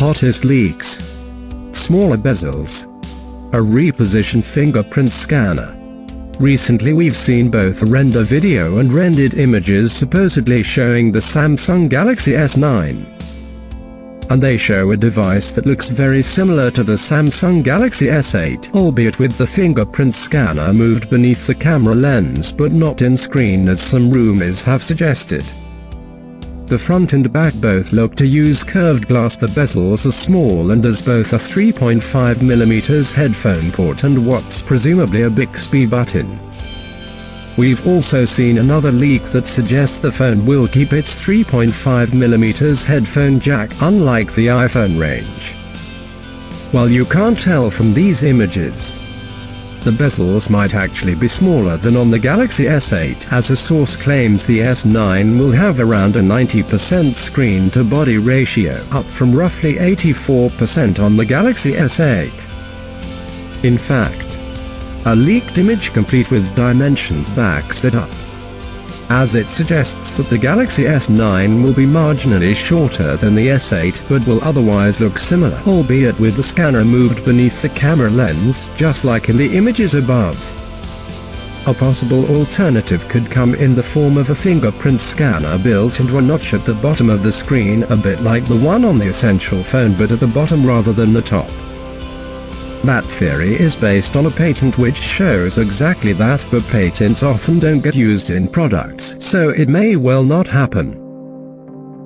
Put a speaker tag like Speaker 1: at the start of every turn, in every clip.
Speaker 1: hottest leaks. Smaller bezels. A repositioned fingerprint scanner. Recently we've seen both render video and rendered images supposedly showing the Samsung Galaxy S9. And they show a device that looks very similar to the Samsung Galaxy S8, albeit with the fingerprint scanner moved beneath the camera lens but not in screen as some rumors have suggested. The front and back both look to use curved glass. The bezels are small and there's both a 3.5mm headphone port and what's presumably a Bixby button. We've also seen another leak that suggests the phone will keep its 3.5mm headphone jack, unlike the iPhone range. While you can't tell from these images, the bezels might actually be smaller than on the Galaxy S8, as a source claims the S9 will have around a 90% screen-to-body ratio, up from roughly 84% on the Galaxy S8. In fact, a leaked image complete with dimensions backs that up, as it suggests that the Galaxy S9 will be marginally shorter than the S8 but will otherwise look similar, albeit with the scanner moved beneath the camera lens, just like in the images above. A possible alternative could come in the form of a fingerprint scanner built into a notch at the bottom of the screen, a bit like the one on the Essential phone but at the bottom rather than the top. That theory is based on a patent which shows exactly that, but patents often don't get used in products, so it may well not happen.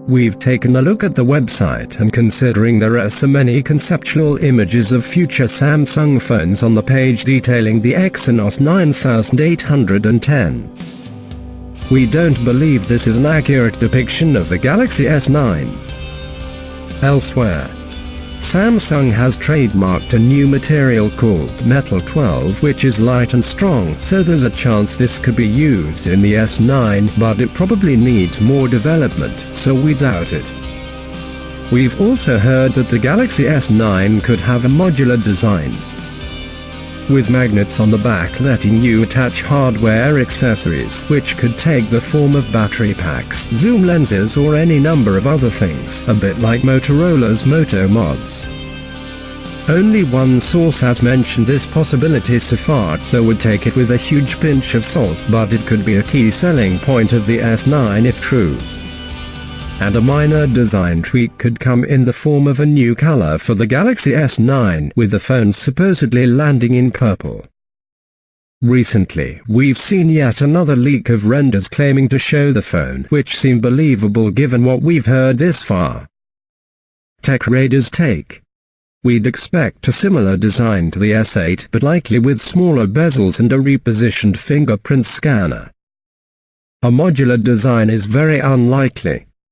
Speaker 1: We've taken a look at the website, and considering there are so many conceptual images of future Samsung phones on the page detailing the Exynos 9810, we don't believe this is an accurate depiction of the Galaxy S9. Elsewhere, Samsung has trademarked a new material called Metal 12 which is light and strong, so there's a chance this could be used in the S9, but it probably needs more development, so we doubt it. We've also heard that the Galaxy S9 could have a modular design, with magnets on the back letting you attach hardware accessories, which could take the form of battery packs, zoom lenses or any number of other things, a bit like Motorola's Moto Mods. Only one source has mentioned this possibility so far, so would take it with a huge pinch of salt, but it could be a key selling point of the S9 if true. And a minor design tweak could come in the form of a new color for the Galaxy S9, with the phone supposedly landing in purple. Recently, we've seen yet another leak of renders claiming to show the phone, which seem believable given what we've heard this far. TechRadar's take. We'd expect a similar design to the S8, but likely with smaller bezels and a repositioned fingerprint scanner. A modular design is very unlikely.